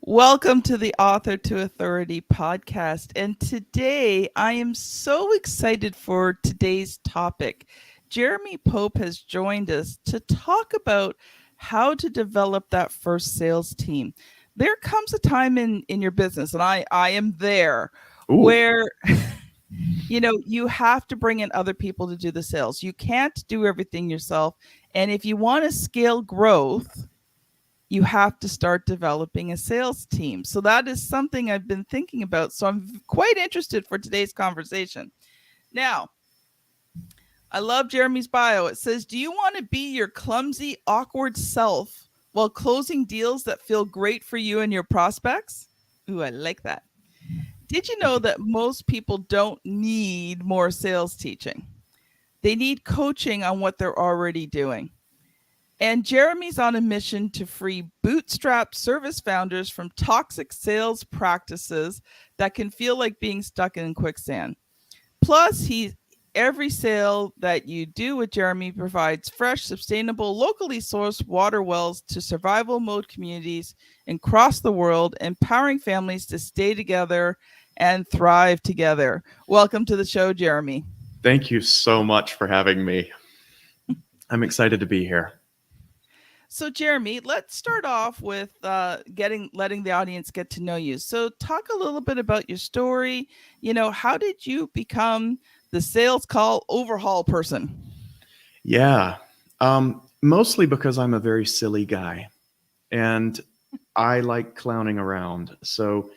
Welcome to the Author to Authority podcast. And today I am so excited for today's topic. Jeremy Pope has joined us to talk about how to develop that first sales team. There comes a time in your business, and I am there, Ooh, where you have to bring in other people to do the sales. You can't do everything yourself. And if you want to scale growth, you have to start developing a sales team. So that is something I've been thinking about. So I'm quite interested for today's conversation. Now, I love Jeremy's bio. It says, "Do you want to be your clumsy, awkward self while closing deals that feel great for you and your prospects?" Ooh, I like that. Did you know that most people don't need more sales teaching? They need coaching on what they're already doing. And Jeremy's on a mission to free bootstrapped service founders from toxic sales practices that can feel like being stuck in quicksand. Plus, every sale that you do with Jeremy provides fresh, sustainable, locally sourced water wells to survival mode communities across the world, empowering families to stay together and thrive together. Welcome to the show, Jeremy. thank you so much for having me. I'm excited to be here. So, Jeremy, let's start off with letting the audience get to know you. So, talk a little bit about your story. How did you become the sales call overhaul person? Yeah, mostly because I'm a very silly guy and I like clowning around. So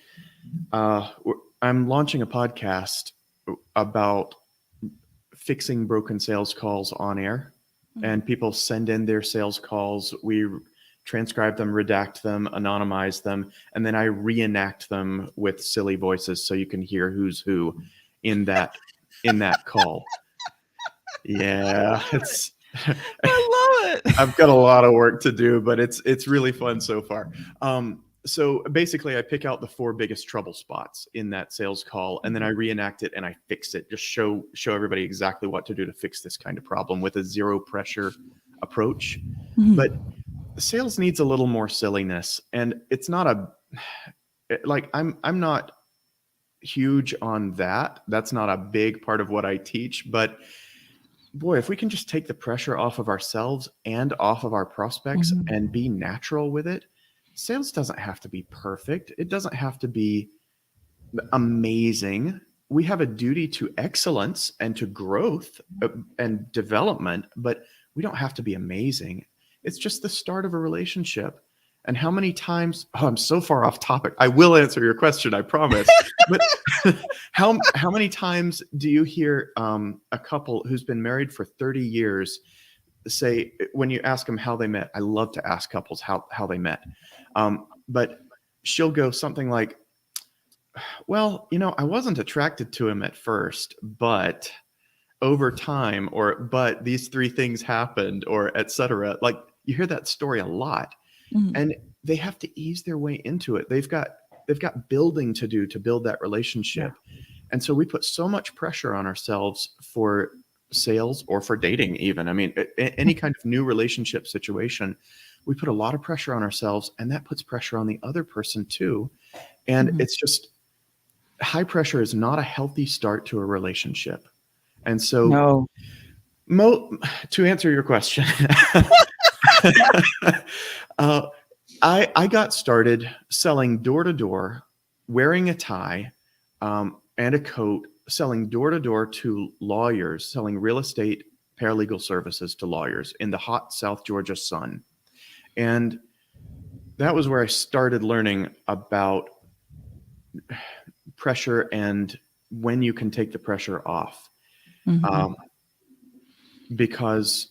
I'm launching a podcast about fixing broken sales calls on air. And people send in their sales calls. We transcribe them, redact them, anonymize them, and then I reenact them with silly voices so you can hear who's who in that call. Yeah, it's I love it. I've got a lot of work to do, but it's really fun so far. So basically, I pick out the four biggest trouble spots in that sales call, and then I reenact it and I fix it. Just show everybody exactly what to do to fix this kind of problem with a zero pressure approach. But sales needs a little more silliness, and it's not I'm not huge on that. That's not a big part of what I teach, but boy, if we can just take the pressure off of ourselves and off of our prospects and be natural with it, sales doesn't have to be perfect. It doesn't have to be amazing. We have a duty to excellence and to growth and development, but we don't have to be amazing. It's just the start of a relationship. And how many times, oh, I'm so far off topic. I will answer your question, I promise. But how many times do you hear a couple who's been married for 30 years say, when you ask them how they met? I love to ask couples how they met. But she'll go something like, well, I wasn't attracted to him at first, but over time, or but these three things happened, or etc. Like, you hear that story a lot. And they have to ease their way into it. They've got building to do to build that relationship. And so we put so much pressure on ourselves for sales or for dating even. I mean, any kind of new relationship situation, we put a lot of pressure on ourselves, and that puts pressure on the other person too. And it's just, high pressure is not a healthy start to a relationship. And so to answer your question, I got started selling door to door, wearing a tie and a coat, selling door to door to lawyers, selling real estate paralegal services to lawyers in the hot South Georgia sun. And that was where I started learning about pressure and when you can take the pressure off. Because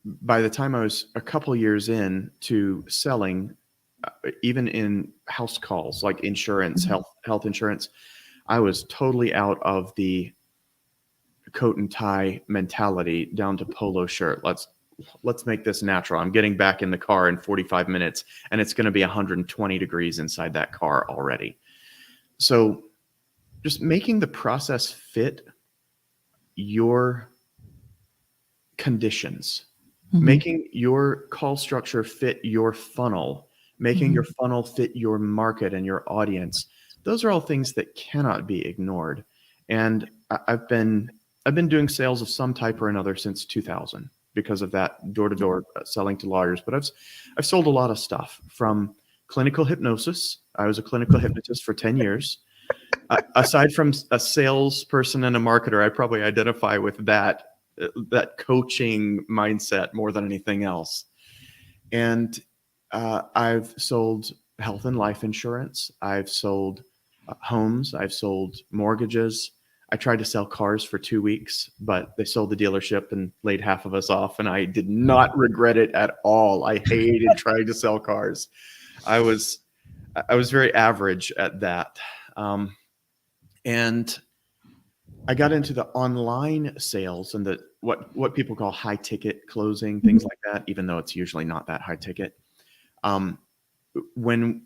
by the time I was a couple years in to selling, even in house calls like insurance, health insurance, I was totally out of the coat and tie mentality down to polo shirt. Let's make this natural. I'm getting back in the car in 45 minutes and it's going to be 120 degrees inside that car already. So just making the process fit your conditions, making your call structure fit your funnel, making your Mhm. funnel fit your market and your audience. Those are all things that cannot be ignored. And I've been doing sales of some type or another since 2000 because of that door-to-door selling to lawyers. But I've sold a lot of stuff, from clinical hypnosis. I was a clinical hypnotist for 10 years. Aside from a salesperson and a marketer, I probably identify with that coaching mindset more than anything else. And I've sold health and life insurance. I've sold homes. I've sold mortgages. I tried to sell cars for 2 weeks, but they sold the dealership and laid half of us off. And I did not regret it at all. I hated trying to sell cars. I was I was very average at that. And I got into the online sales and the what people call high ticket closing, things Mhm. like that, even though it's usually not that high ticket. Um, when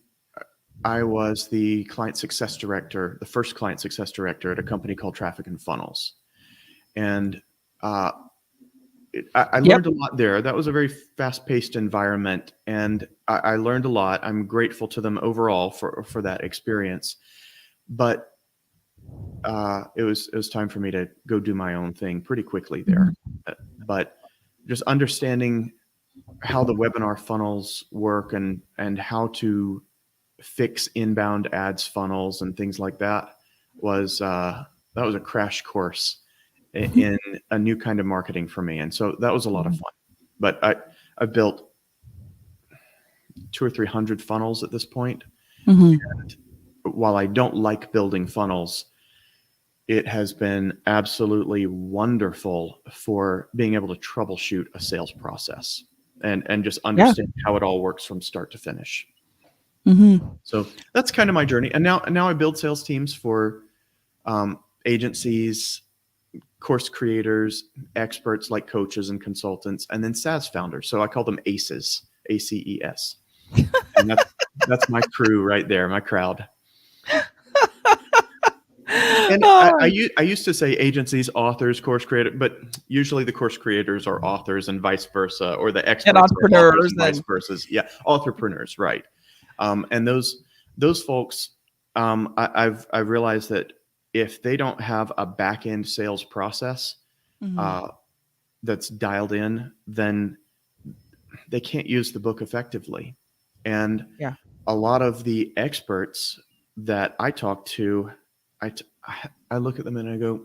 I was the client success director, the first client success director at a company called Traffic and Funnels, and uh, I Yep. learned a lot there. That was a very fast-paced environment, and I learned a lot. I'm grateful to them overall for that experience. But it was time for me to go do my own thing pretty quickly there. Mhm. But just understanding how the webinar funnels work and how to fix inbound ads funnels and things like that was a crash course in a new kind of marketing for me, and so that was a lot of Mhm. fun. But I've built 200 or 300 funnels at this point. Mhm. While I don't like building funnels, it has been absolutely wonderful for being able to troubleshoot a sales process and just Yeah. understand how it all works from start to finish. Mhm. So that's kind of my journey. And now I build sales teams for agencies, course creators, experts like coaches and consultants, and then SaaS founders. So I call them ACEs, ACES, and that's my crew right there, my crowd. And Oh, I used to say agencies, authors, course creator, but usually the course creators are authors and vice versa, or the and experts are authors entrepreneurs and vice and versa. Yeah, entrepreneurs, right? And those folks, I've realized that if they don't have a back end sales process Mhm. uh, that's dialed in, then they can't use the book effectively. And Yeah. a lot of the experts that I talk to, I, t- I look at them and I go,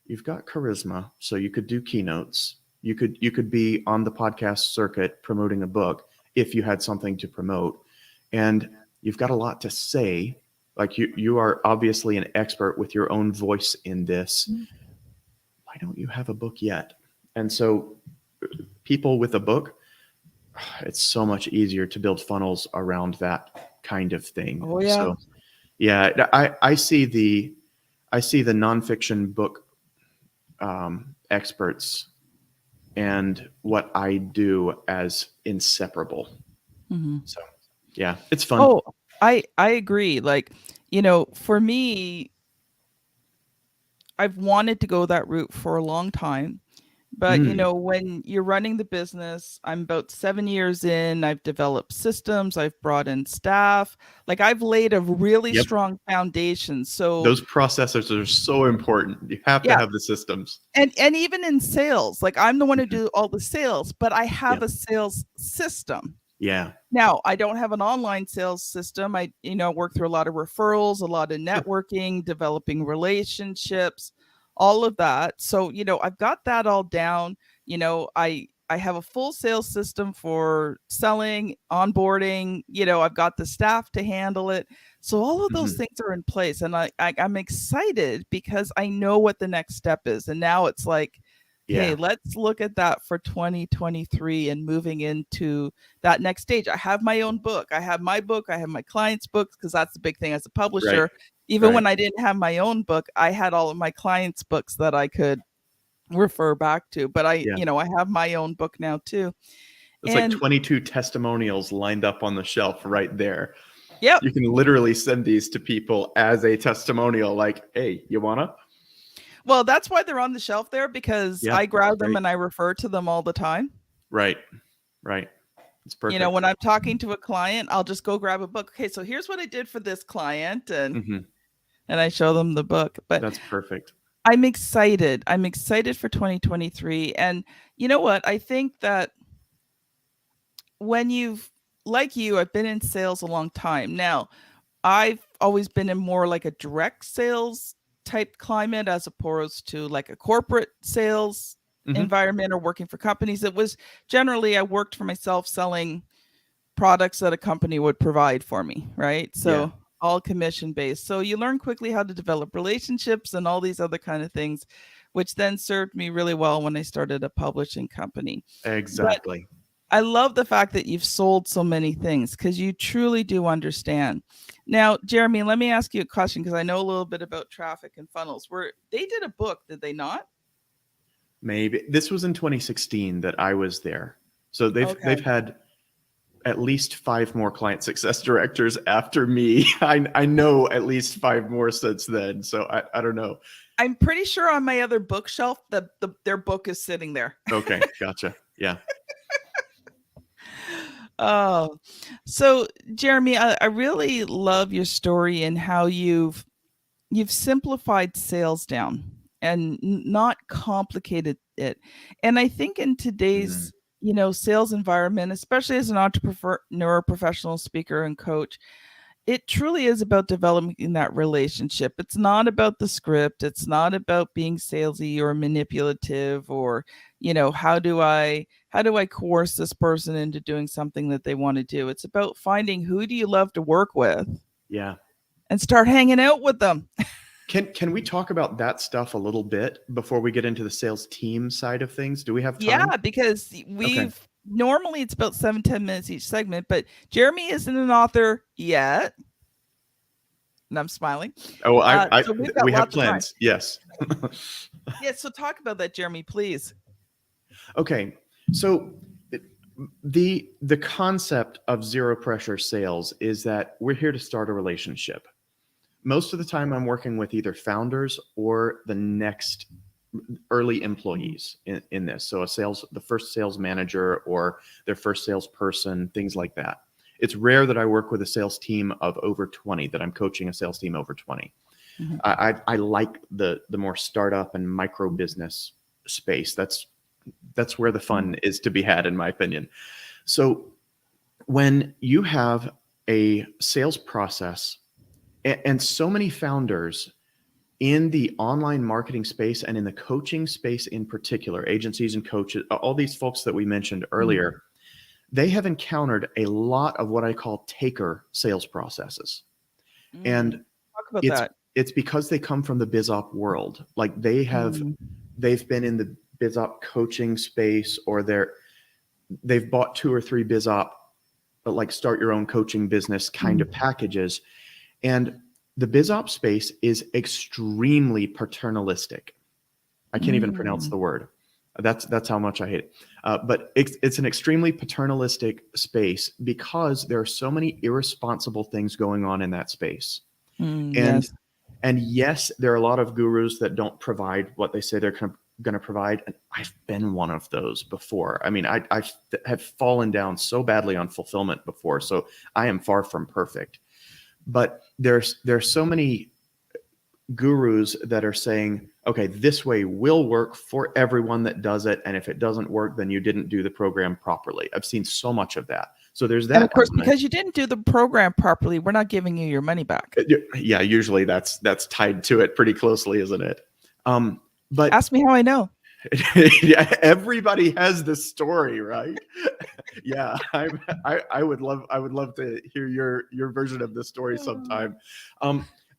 "You've got charisma, so you could do keynotes. You could be on the podcast circuit promoting a book if you had something to promote, and you've got a lot to say. Like you are obviously an expert with your own voice in this. Why don't you have a book yet?" And so people with a book, it's so much easier to build funnels around that kind of thing. Oh yeah. So yeah, I see the nonfiction book experts and what I do as inseparable. Mhm. So yeah, it's fun. Oh, I agree. Like, for me, I've wanted to go that route for a long time. But, Mm, when you're running the business, I'm about 7 years in, I've developed systems, I've brought in staff, like I've laid a really yep. strong foundation. So, Those processors are so important. You have to yeah. have the systems. And even in sales, like I'm the one who Mhm. do all the sales, but I have Yeah. a sales system. Yeah. Now, I don't have an online sales system. I, work through a lot of referrals, a lot of Sure. networking, developing relationships, all of that. So, I've got that all down. I have a full sales system for selling, onboarding, I've got the staff to handle it. So all of those Mhm. things are in place. And I'm excited because I know what the next step is. And now it's like, hey, Yeah. let's look at that for 2023 and moving into that next stage. I have my own book. I have my book. I have my clients' books because that's the big thing as a Right. publisher. Even Right. when I didn't have my own book, I had all of my clients' books that I could refer back to. But Yeah. I have my own book now too. It's like And 22 testimonials lined up on the shelf right there. yep. You can literally send these to people as a testimonial, like, "Hey, you wanna?" Well, that's why they're on the shelf there because Yeah. I grab them Right. and I refer to them all the time. Right. Right. It's You know, perfect. when I'm talking to a client, I'll just go grab a book. Okay, so here's what I did for this client, Hmm. and I show them the book. But That's perfect. I'm excited. I'm excited for 2023. And you know what? I think that when you've, like you, I've been in sales a long time. Now, I've always been in more like a direct sales type climate as opposed to like a corporate sales Hmm. environment or working for companies. It was generally I worked for myself selling products that a company would provide for me, right? Yeah, So all commission based. So you learn quickly how to develop relationships and all these other kind of things, which then served me really well when I started a publishing company. But exactly. I love the fact that you've sold so many things because you truly do understand. Now, Jeremy, let me ask you a question because I know a little bit about traffic and funnels. Where they did a book, did they not? Maybe this was in 2016 that I was there. So they've Okay. had at least five more client success directors after me. I know at least five more since then. So I don't know. I'm pretty sure on my other bookshelf that their book is sitting there. Okay, gotcha. Yeah. Oh, so Jeremy, I really love your story and how you've simplified sales down and not complicated it. And I think in Mm, today's, sales environment, especially as an entrepreneur, professional speaker and coach, it truly is about developing that relationship. It's not about the script. It's not about being salesy or manipulative or, how do I coerce this person into doing something that they want to do? It's about finding who do you love to work with yeah. and start hanging out with them. Can we talk about that stuff a little bit before we get into the sales team side of things? Do we have time? Yeah, because Okay. we've normally it's about 7-10 minutes each segment, but Jeremy isn't an author yet. And I'm smiling. Oh, So we've got we have lots of time. plans. Yes. Yeah, so talk about that, Jeremy, please. Okay. So the concept of zero pressure sales is that we're here to start a relationship. Most of the time I'm working with either founders or the next early employees in this. So the first sales manager or their first salesperson, things like that. It's rare that I work with a sales team of over 20, that I'm coaching a sales team over 20. Mhm. I like the more startup and micro business space. That's where the fun is to be had, in my opinion. So when you have a sales process, and so many founders in the online marketing space and in the coaching space in particular, agencies and coaches, all these folks that we mentioned Mhm. earlier, they have encountered a lot of what I call taker sales processes. Mm. And Talk about it's that. it's because they come from the biz op world. Like Mm. they've been in the biz op coaching space, or they've bought two or three biz op, like start your own coaching business kind of Mm. packages. And the biz op space is extremely paternalistic. I can't even pronounce Mm. the word. That's how much I hate it. But it's an extremely paternalistic space because there are so many irresponsible things going on in that space. Mm. And Yes. and yes, there are a lot of gurus that don't provide what they say they're going to provide. And I've been one of those before. I mean, I have fallen down so badly on fulfillment before. So I am far from perfect. But there's so many gurus that are saying, okay, this way will work for everyone that does it. And if it doesn't work, then you didn't do the program properly. I've seen so much of that. So there's And of that course, element. because you didn't do the program properly, we're not giving you your money back. Yeah, usually that's tied to it pretty closely, isn't it? But Ask me how I know. yeah, everybody has this story, right? Yeah, I would love to hear your version of this story sometime.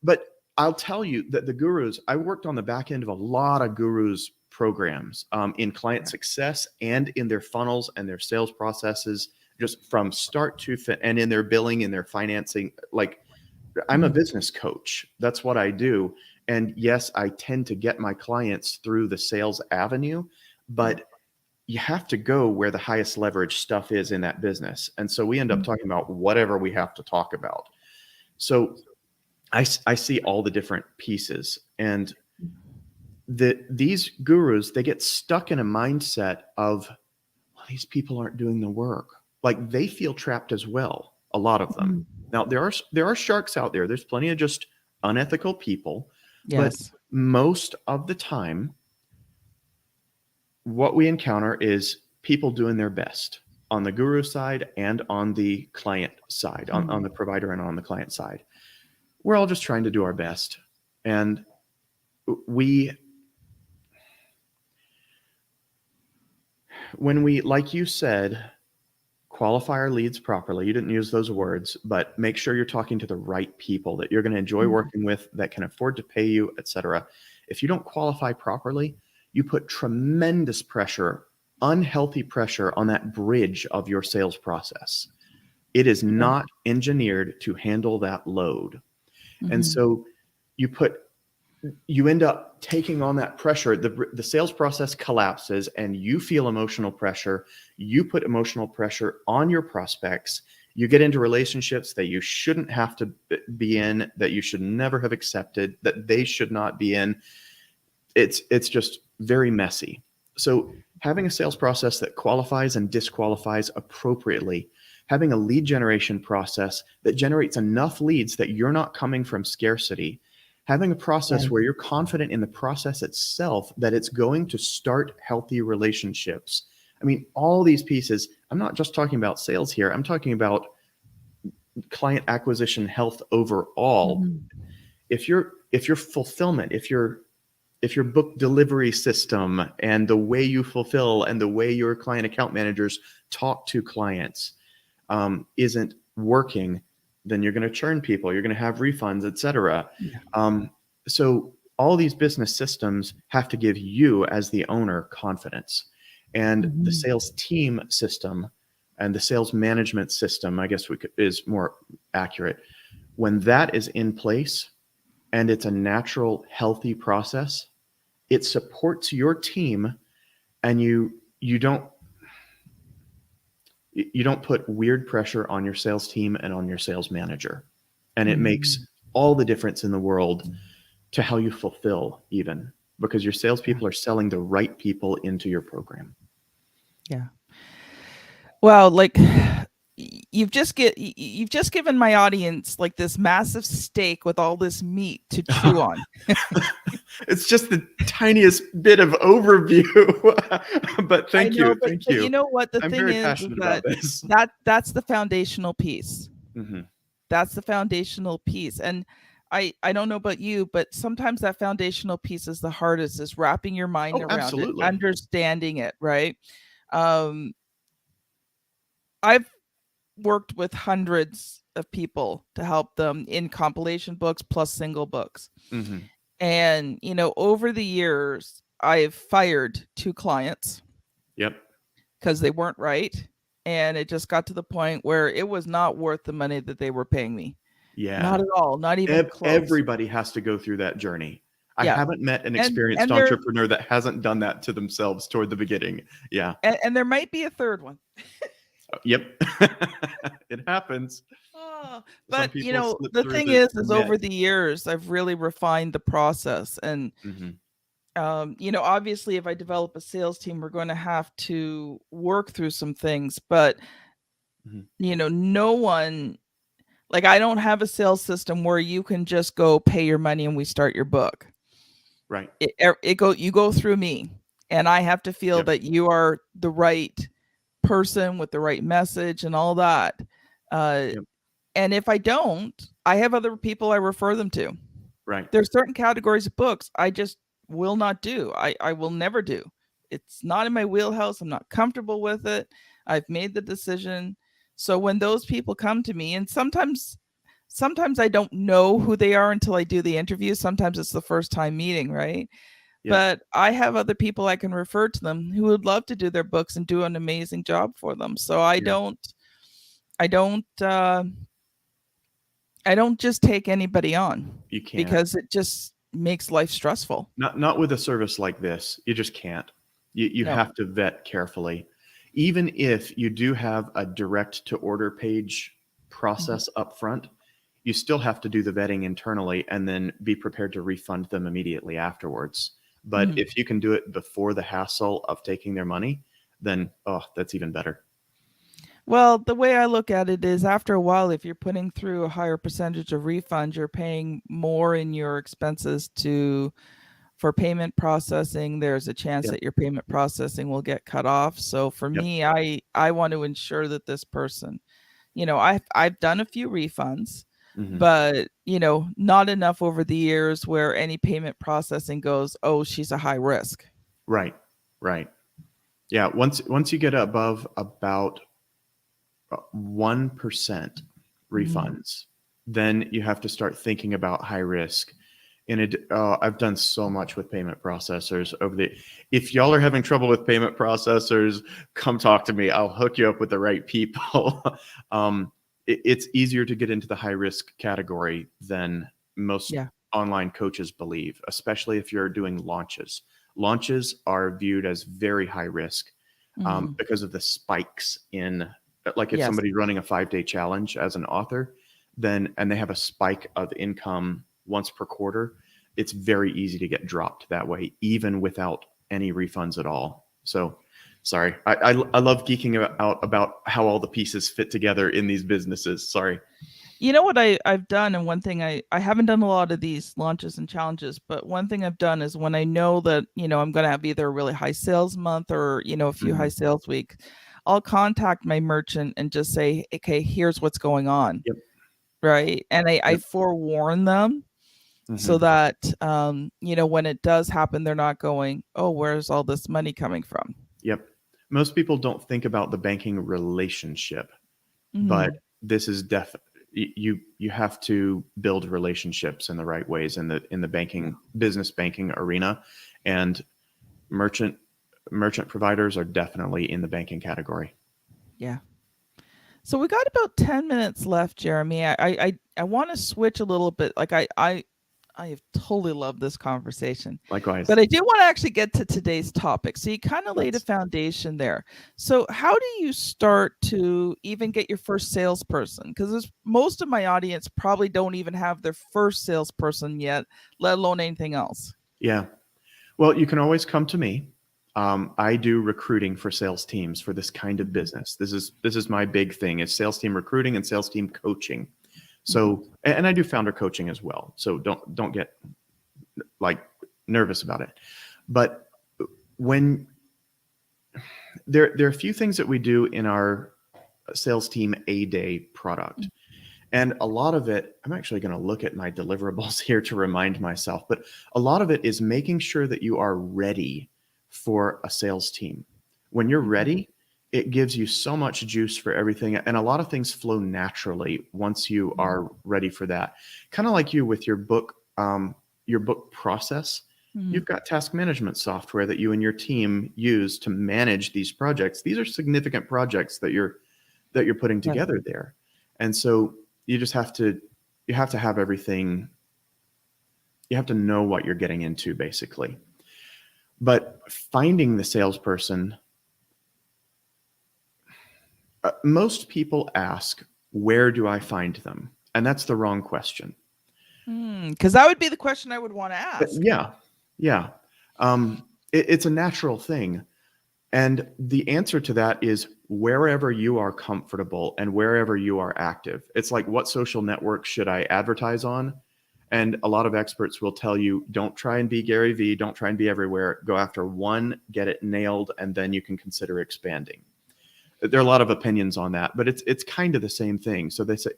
But I'll tell you that the gurus, I worked on the back end of a lot of gurus programs, in client Yeah. success and in their funnels and their sales processes, just from start to fin, and in their billing and their financing. Like, I'm a Mhm. business coach. That's what I do. And yes, I tend to get my clients through the sales avenue, Yeah. but you have to go where the highest leverage stuff is in that business. And so we end up Mhm. talking about whatever we have to talk about. So I see all the different pieces, and these gurus, they get stuck in a mindset of, well, these people aren't doing the work. like they feel trapped as well. A lot of them. Mhm. Now there are sharks out there. There's plenty of just unethical people, but Yes. most of the time, what we encounter is people doing their best on the guru side and on the client side, on Mhm. the provider and on the client side. We're all just trying to do our best. And we, when we, like you said, qualify our leads properly, you didn't use those words, but make sure you're talking to the right people that you're going to enjoy Mhm. working with, that can afford to pay you, etc. If you don't qualify properly, you put tremendous pressure, unhealthy pressure on that bridge of your sales process. It is Yeah. not engineered to handle that load. And Mhm. so you put you end up taking on that pressure. The sales process collapses and you feel emotional pressure. You put emotional pressure on your prospects. You get into relationships that you shouldn't have to be in, that you should never have accepted, that they should not be in. It's just very messy. So having a sales process that qualifies and disqualifies appropriately, having a lead generation process that generates enough leads that you're not coming from scarcity, having a Yeah. process where you're confident in the process itself that it's going to start healthy relationships. I mean, all these pieces, I'm not just talking about sales here, I'm talking about client acquisition health overall. Mhm. If your fulfillment, if your book delivery system and the way you fulfill and the way your client account managers talk to clients isn't working, then you're going to churn people, you're going to have refunds, etc. Yeah. Um, so all these business systems have to give you as the owner confidence, and the Mhm. sales team system and the sales management system, I guess is more accurate. When that is in place and it's a natural, healthy process, it supports your team, and you don't put weird pressure on your sales team and on your sales manager, and it Mhm. makes all the difference in the world to how you fulfill, even because your Yeah. salespeople are selling the right people into your program. Yeah. Well, like you've just given my audience like this massive steak with all this meat to chew on. It's just the tiniest bit of overview, but I thank know, you, but thank you you. know what the I'm thing very is passionate about that this. that's the foundational piece. Hmm. That's the foundational piece. And I don't know about you, but sometimes that foundational piece is the hardest, is wrapping your mind Oh, around it, absolutely. understanding it, right? Um, I've worked with hundreds of people to help them in compilation books plus single books. Hmm. And, over the years, I've fired two clients Yep. because they weren't right. And it just got to the point where it was not worth the money that they were paying me. Yeah. Not at all, not even close. Everybody has to go through that journey. I Yeah. haven't met an And experienced and there entrepreneur that hasn't done that to themselves toward the beginning. Yeah. and there might be a third one. Yep. It happens. Oh, Some but people slip the through thing the is net. over the years I've really refined the process. And Hmm. obviously if I develop a sales team, we're going to have to work through some things, but Hmm. no one, like, I don't have a sales system where you can just go pay your money and we start your book. Right. You go through me, and I have to feel Yep. that you are the right person with the right message and all that. Uh, Yep. and if I don't, I have other people I refer them to. Right. There's certain categories of books I just will not do. I will never do. It's not in my wheelhouse. I'm not comfortable with it. I've made the decision. So when those people come to me, and sometimes I don't know who they are until I do the interview. Sometimes it's the first time meeting, right? Yep. But I have other people I can refer to them who would love to do their books and do an amazing job for them. So Yeah. I don't I don't just take anybody on You can't. because it just makes life stressful. Not with a service like this. You just can't. You No. have to vet carefully. Even if you do have a direct to order page Mhm. process up front, you still have to do the vetting internally and then be prepared to refund them immediately afterwards. But Mhm. if you can do it before the hassle of taking their money, then oh, that's even better. Well, the way I look at it is after a while, if you're putting through a higher percentage of refunds, you're paying more in your expenses to for payment processing. There's a chance Yep. that your payment processing will get cut off. So for Yep. me, I want to ensure that this person, I've done a few refunds, Hmm. but not enough over the years where any payment processing goes, oh, she's a high risk. Right. Right. Yeah. Once you get above about 1% Mm, refunds, then you have to start thinking about high risk. I've done so much with payment processors over the. If y'all are having trouble with payment processors, come talk to me. I'll hook you up with the right people. It's easier to get into the high risk category than most yeah. online coaches believe, especially if you're doing launches. Launches are viewed as very high risk Mm, because of the spikes in, like if yes. somebody's running a 5-day challenge as an author, then and they have a spike of income once per quarter, it's very easy to get dropped that way, even without any refunds at all. So, sorry, I love geeking out about how all the pieces fit together in these businesses. Sorry. You know what I've done, and one thing I haven't done a lot of these launches and challenges, but one thing I've done is when I know that, I'm going to have either a really high sales month or, a few high Hmm. sales week, I'll contact my merchant and just say, okay, here's what's going on. Yep. Right. And I Yep. forewarn them so Hmm. that, when it does happen, they're not going, oh, where's all this money coming from? Yep. Most people don't think about the banking relationship, but Mm, this is you have to build relationships in the right ways in the yeah. banking business banking arena, and merchant merchant providers are definitely in the banking category. Yeah. So we got about 10 minutes left, Jeremy. I want to switch a little bit. Like I have totally loved this conversation. But Likewise. I do want to actually get to today's topic. So you kind of laid a Let's. foundation there. So how do you start to even get your first salesperson? Because most of my audience probably don't even have their first salesperson yet, let alone anything else. Yeah. Well, you can always come to me. I do recruiting for sales teams for this kind of Mhm, business. This is my big thing is sales team recruiting and sales team coaching. mhm, So, and I do founder coaching as well. So don't get like nervous about it. But when there are a few things that we do in our sales team A day product. And a lot of it, I'm actually going to look at my deliverables here to remind myself, but a lot of it is making sure that you are ready for a sales team. When you're mhm, ready, it gives you so much juice for everything. And a lot of things flow naturally once you mhm, are ready for that. Kind of like you with your book process. mhm. You've got task management software that you and your team use to manage these projects. These are significant projects that you're putting Right. together there. And so you just have to have everything. You have to know what you're getting into basically. But finding the salesperson, most people ask, where do I find them? And that's the wrong question. Because that would be the question I would want to ask. Yeah. Yeah. It's a natural thing. And the answer to that is wherever you are comfortable and wherever you are active. It's like, what social network should I advertise on? And a lot of experts will tell you, don't try and be Gary Vee, don't try and be everywhere. Go after one, get it nailed, and then you can consider expanding. There are a lot of opinions on that, but it's kind of the same thing. So they say,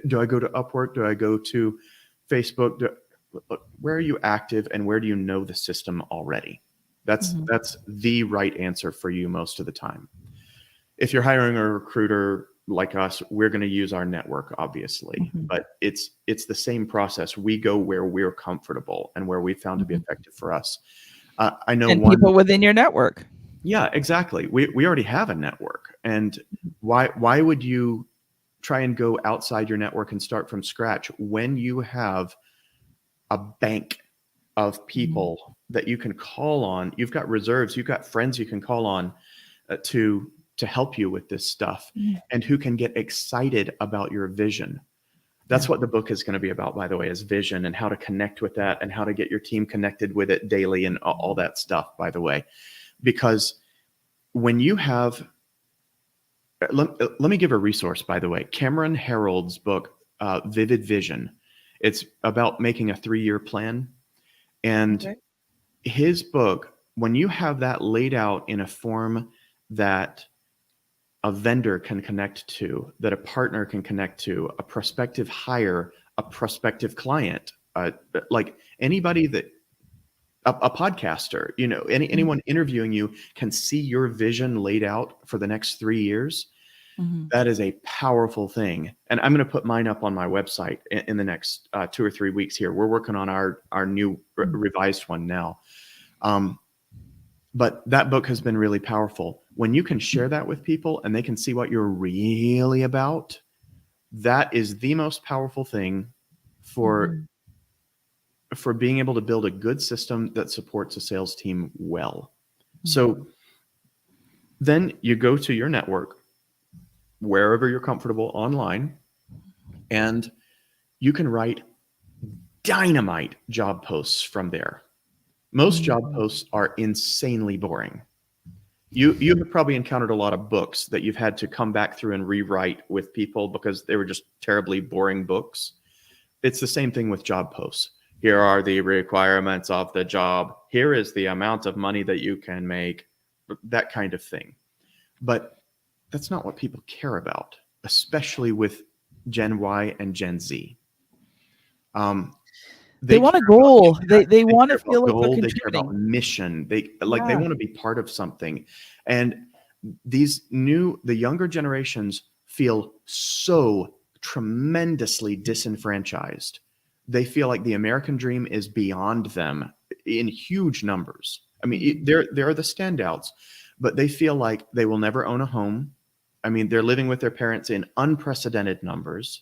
do I go to Upwork? Do I go to Facebook? Where are you active and where do you know the system already? That's Mhm, that's the right answer for you most of the time. If you're hiring a recruiter like us, we're going to use our network, obviously, mhm, but it's the same process. We go where we're comfortable and where we found to be mhm. effective for us. I know And one. people within your network. Yeah, exactly. We already have a network, and why would you try and go outside your network and start from scratch when you have a bank of Mhm. people that you can call on? You've got reserves, you've got friends you can call on to help you with this stuff, Mhm. and who can get excited about your vision. That's Yeah. what the book is going to be about, by the way, is vision and how to connect with that and how to get your team connected with it daily and all that stuff, by the way. Because when you have let me give a resource, by the way. Cameron Herold's book, Vivid Vision. It's about making a 3-year plan. And Okay. his book, when you have that laid out in a form that a vendor can connect to, that a partner can connect to, a prospective hire, a prospective client, like anybody that a podcaster, anyone interviewing you can see your vision laid out for the next 3 years. Mm-hmm. That is a powerful thing. And I'm going to put mine up on my website in the next 2 or 3 weeks here. We're working on our new revised one now. But that book has been really powerful. When you can share that with people and they can see what you're really about, that is the most powerful thing for Mm-hmm. for being able to build a good system that supports a sales team well. Mm-hmm. So then you go to your network, wherever you're comfortable online, and you can write dynamite job posts from there. Most job Mm-hmm. posts are insanely boring. You have probably encountered a lot of books that you've had to come back through and rewrite with people because they were just terribly boring books. It's the same thing with job posts. Here are the requirements of the job. Here is the amount of money that you can make, that kind of thing. But that's not what people care about, especially with Gen Y and Gen Z. Um, They they want care a about goal. They impact. they They want care to about feel like they're goal. They care about contributing. mission. They Yeah. want to be part of something. And the younger generations feel so tremendously disenfranchised. They feel like the American dream is beyond them in huge numbers. I mean, Mm-hmm. there are the standouts, but they feel like they will never own a home. I mean, they're living with their parents in unprecedented numbers.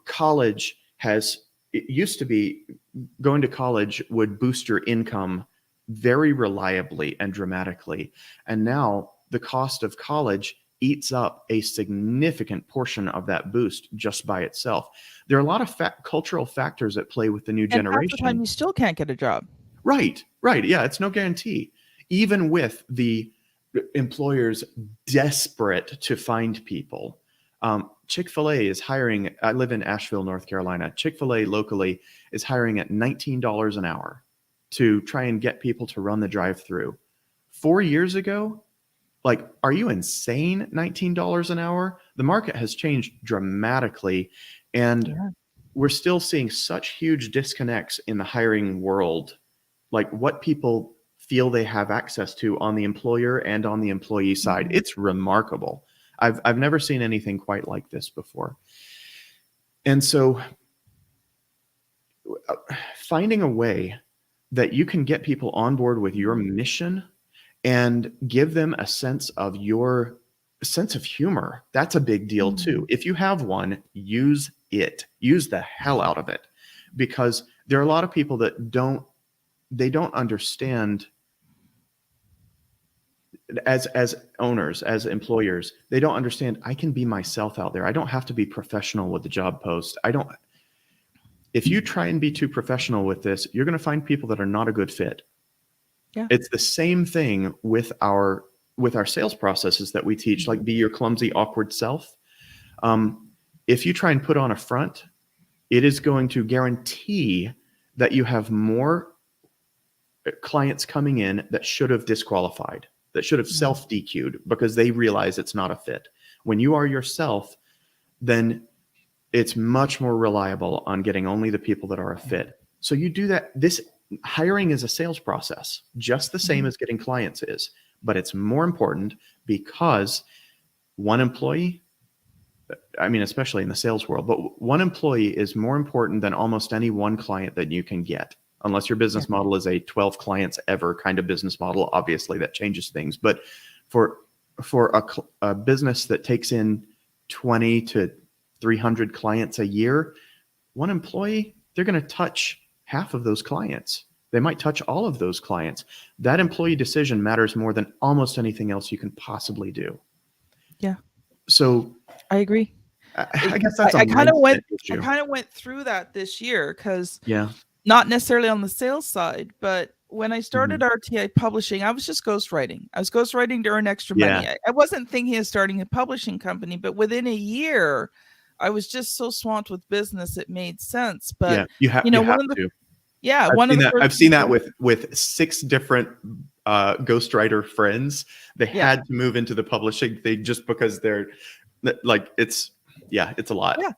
College has it used to be going to college would boost your income very reliably and dramatically. And now the cost of college eats up a significant portion of that boost just by itself. There are a lot of cultural factors at play with the new And half the time generation. you still can't get a job. Right, right. Yeah, it's no guarantee. Even with the employers desperate to find people. Chick-fil-A is hiring. I live in Asheville, North Carolina. Chick-fil-A locally is hiring at $19 an hour to try and get people to run the drive-through. 4 years ago, like, are you insane? $19 an hour? The market has changed dramatically, and Yeah. we're still seeing such huge disconnects in the hiring world, like what people feel they have access to on the employer and on the employee side. Mm-hmm. It's remarkable. I've never seen anything quite like this before. And so finding a way that you can get people on board with your mission and give them a sense of your sense of humor, that's a big deal Mm-hmm. too. If you have one, use it. Use the hell out of it, because there are a lot of people that don't understand, as owners, as employers, they don't understand I can be myself out there. I don't have to be professional with the job post. I don't If you try and be too professional with this, you're going to find people that are not a good fit. Yeah. It's the same thing with our sales processes that we teach, like be your clumsy, awkward self. Um, if you try and put on a front, it is going to guarantee that you have more clients coming in that should have disqualified, that should have Mm-hmm. self DQ'd because they realize it's not a fit. When you are yourself, then it's much more reliable on getting only the people that are a fit. So you do that. This hiring is a sales process, just the same Mm-hmm. as getting clients is, but it's more important because one employee, I mean, especially in the sales world, but one employee is more important than almost any one client that you can get, unless your Yeah. business model is a 12 clients ever kind of business model. Obviously, that changes things. But for a business that takes in 20 to 300 clients a year, one employee, they're going to touch half of those clients. They might touch all of those clients. That employee decision matters more than almost anything else you can possibly do. Yeah. So I agree. I guess that's a I kind of mindset went issue. through that this year because Yeah. not necessarily on the sales side, but when I Mhm. started RTI Publishing, I was just ghostwriting. I was ghostwriting to earn extra Yeah. money. I wasn't thinking of starting a publishing company, but within a year, I was just so swamped with business, it made sense. But, Yeah. You have you one have of the, to. yeah, I've one of seen the that. first I've seen that people, with 6 different ghostwriter friends. They yeah, had to move into the publishing thing just because they're like it's yeah, it's a lot. yeah.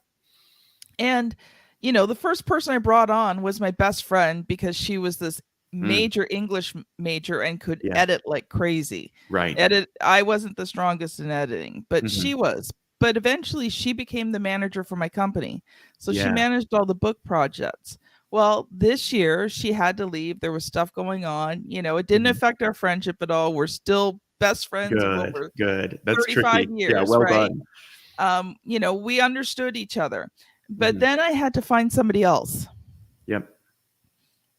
And, the first person I brought on was my best friend because she was this Mm, major English major and could yeah. edit like crazy. Right. I wasn't the strongest in editing, but she Mhm. was. But eventually she became the manager for my company. So she Yeah. managed all the book projects. Well, this year she had to leave. There was stuff going on. It didn't Mhm. affect our friendship at all. We're still best friends of Good. over Good. That's 35 tricky. Yeah. years, Well right? done. We understood each other. But Mhm. then I had to find somebody else. Yep.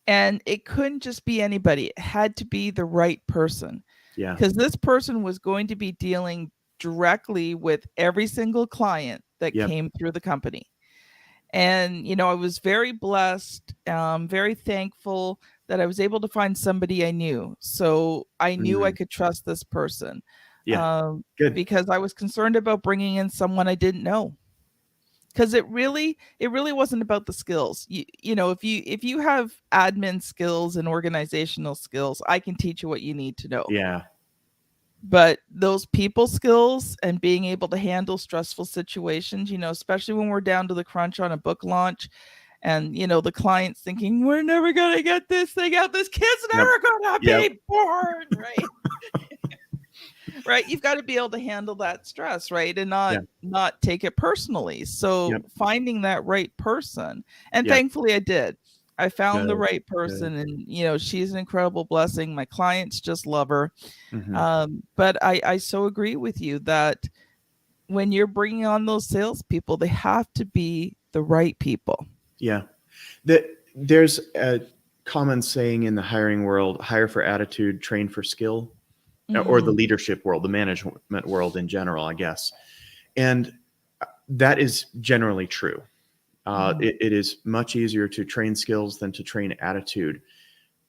And it couldn't just be anybody. It had to be the right person Yeah. because this person was going to be dealing directly with every single client that Yep. came through the company. And, I was very blessed, very thankful that I was able to find somebody I knew. So I knew I Mm. could trust this person, Yeah. Good. because I was concerned about bringing in someone I didn't know. Because it really wasn't about the skills. If you have admin skills and organizational skills, I can teach you what you need to know. Yeah. But those people skills and being able to handle stressful situations, especially when we're down to the crunch on a book launch, and the client's thinking we're never going to get this thing out, this kid's Yep. never going to Yep. be born, right? Right, you've got to be able to handle that stress, right, and Yeah. not take it personally. So Yep. finding that right person, and Yep. thankfully I did. I found the Good. right Good. person, and she's an incredible blessing. My clients just love her. Mhm. But I so agree with you that when you're bringing on those salespeople, they have to be the right people. Yeah. There's a common saying in the hiring world: hire for attitude, train for skill, or the Mm, leadership world, the management world in general, I guess. And that is generally true. mhm, It is much easier to train skills than to train attitude.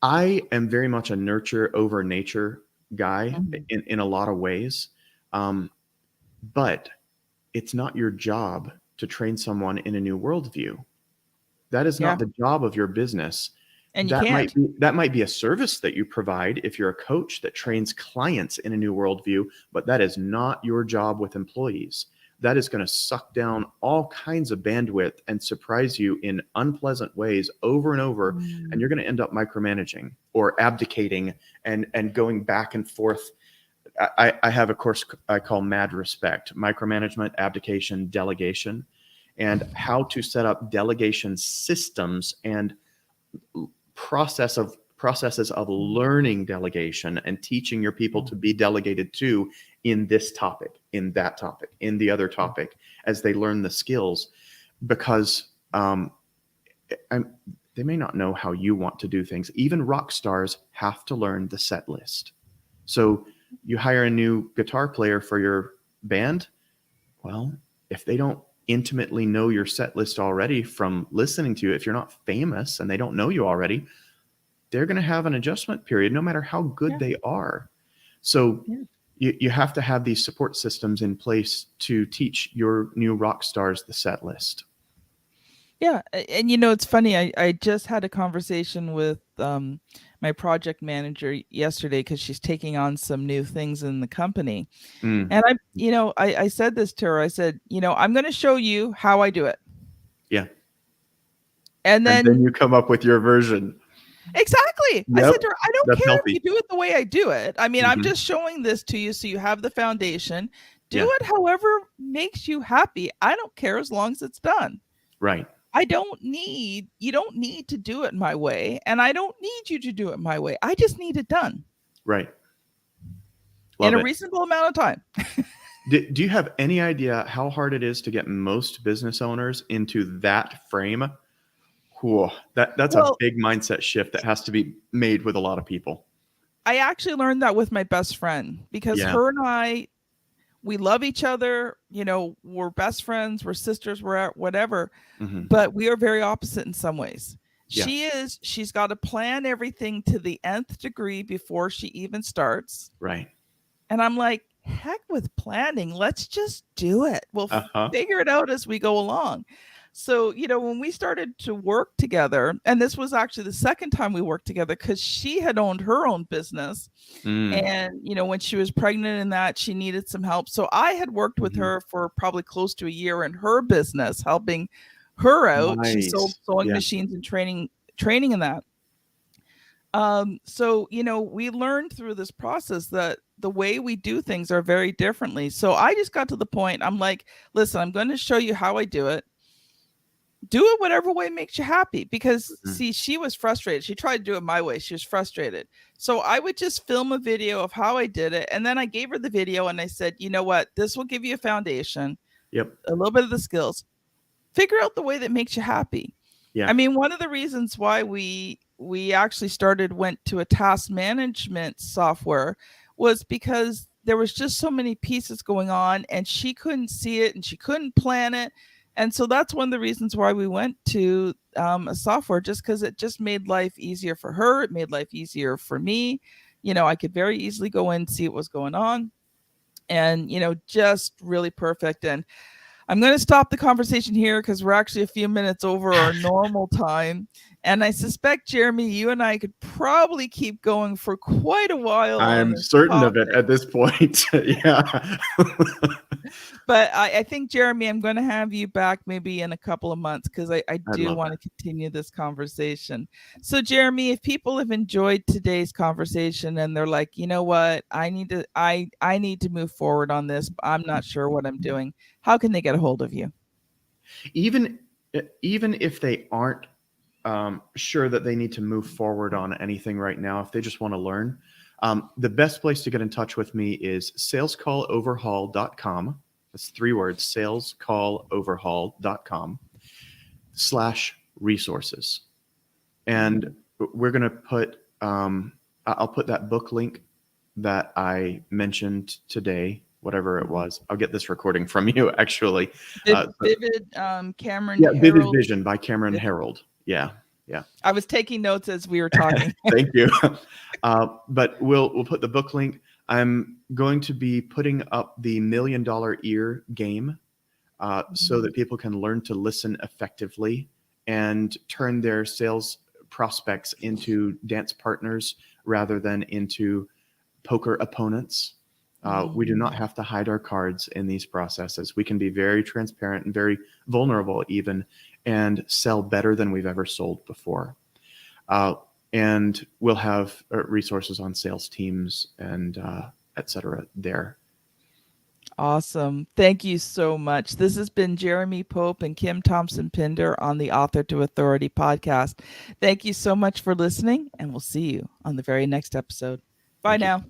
I am very much a nurture over nature guy mhm. in a lot of ways. Um, but it's not your job to train someone in a new worldview. That is Yeah, not the job of your business. and you can't. That might be a service that you provide if you're a coach that trains clients in a new worldview, but that is not your job with employees. That is going to suck down all kinds of bandwidth and surprise you in unpleasant ways over and over, and Mm, you're going to end up micromanaging or abdicating and going back and forth. I have a course I call Mad Respect: Micromanagement, Abdication, Delegation, and how to set up delegation systems and processes of learning delegation and teaching your people to be delegated to in this topic, in that topic, in the other topic, as they learn the skills. Because I'm, they may not know how you want to do things. Even rock stars have to learn the set list. So you hire a new guitar player for your band. Well, if they don't intimately know your set list already from listening to you, if you're not famous and they don't know you already, they're going to have an adjustment period no matter how good yeah, they are. So yeah. you have to have these support systems in place to teach your new rock stars the set list. Yeah, and it's funny. I just had a conversation with my project manager yesterday because she's taking on some new things in the company, Mm, and I said this to her. I said, I'm going to show you how I do it, yeah. and And then then you come up with your version. exactly. I Yep. said to her, I don't That's care if healthy. you do it the way I do it. I mean, I'm Hmm. just showing this to you so you have the foundation. Do Yeah. it however makes you happy. I don't care as long as it's done. Right. You don't need to do it my way, and I don't need you to do it my way. I just need it done Right. in Love a it. reasonable amount of time. Do you have any idea how hard it is to get most business owners into that frame? Whew, that's a Well, big mindset shift that has to be made with a lot of people. I actually learned that with my best friend because Yeah. her and I, we love each other. We're best friends, we're sisters, we're whatever, Hmm. but we are very opposite in some ways. Yeah. She's got to plan everything to the nth degree before she even starts. Right. And I'm like, heck with planning. Let's just do it. We'll Uh-huh. figure it out as we go along. So, when we started to work together, and this was actually the second time we worked together because she had owned her own business. Mm. And, when she was pregnant and that, she needed some help. So I had worked with Mhm. her for probably close to a year in her business, helping her out. She sold Nice. sewing Yeah. machines and training in that. So, we learned through this process that the way we do things are very differently. So I just got to the point, I'm like, listen, I'm going to show you how I do it. Do it whatever way makes you happy. Because Mhm. see, she was frustrated. She tried to do it my way. She was frustrated. So I would just film a video of how I did it. And then I gave her the video and I said, you know what? This will give you a foundation, Yep. a little bit of the skills. Figure out the way that makes you happy. Yeah. I mean, one of the reasons why we actually went to a task management software was because there was just so many pieces going on and she couldn't see it and she couldn't plan it. And so that's one of the reasons why we went to a software, just because it just made life easier for her. It made life easier for me. I could very easily go in, see what was going on, and just really perfect. And I'm going to stop the conversation here because we're actually a few minutes over our normal time. And I suspect, Jeremy, you and I could probably keep going for quite a while on I'm this certain of it topic. at this point. Yeah. But I think, Jeremy, I'm going to have you back maybe in a couple of months because I I'd do love want that. to continue this conversation. So, Jeremy, if people have enjoyed today's conversation and they're like, you know what, I need to move forward on this, I'm not sure what I'm doing, how can they get a hold of you? Even even if they aren't sure that they need to move forward on anything right now, if they just want to learn, the best place to get in touch with me is salescalloverhaul.com. That's 3 words, salescalloverhaul.com/resources. And we're going to put, I'll put that book link that I mentioned today, whatever it was. I'll get this recording from you, actually. Vivid Cameron Yeah, Vivid Harold. Vision by Cameron Harold. Yeah, yeah. I was taking notes as we were talking. Thank you. But we'll put the book link. I'm going to be putting up the $1 Million Ear game so that people can learn to listen effectively and turn their sales prospects into dance partners rather than into poker opponents. We do not have to hide our cards in these processes. We can be very transparent and very vulnerable, even, and sell better than we've ever sold before. And we'll have resources on sales teams and et cetera there. Awesome. Thank you so much. This has been Jeremy Pope and Kim Thompson Pinder on the Author to Authority podcast. Thank you so much for listening, and we'll see you on the very next episode. Bye Thank you. now.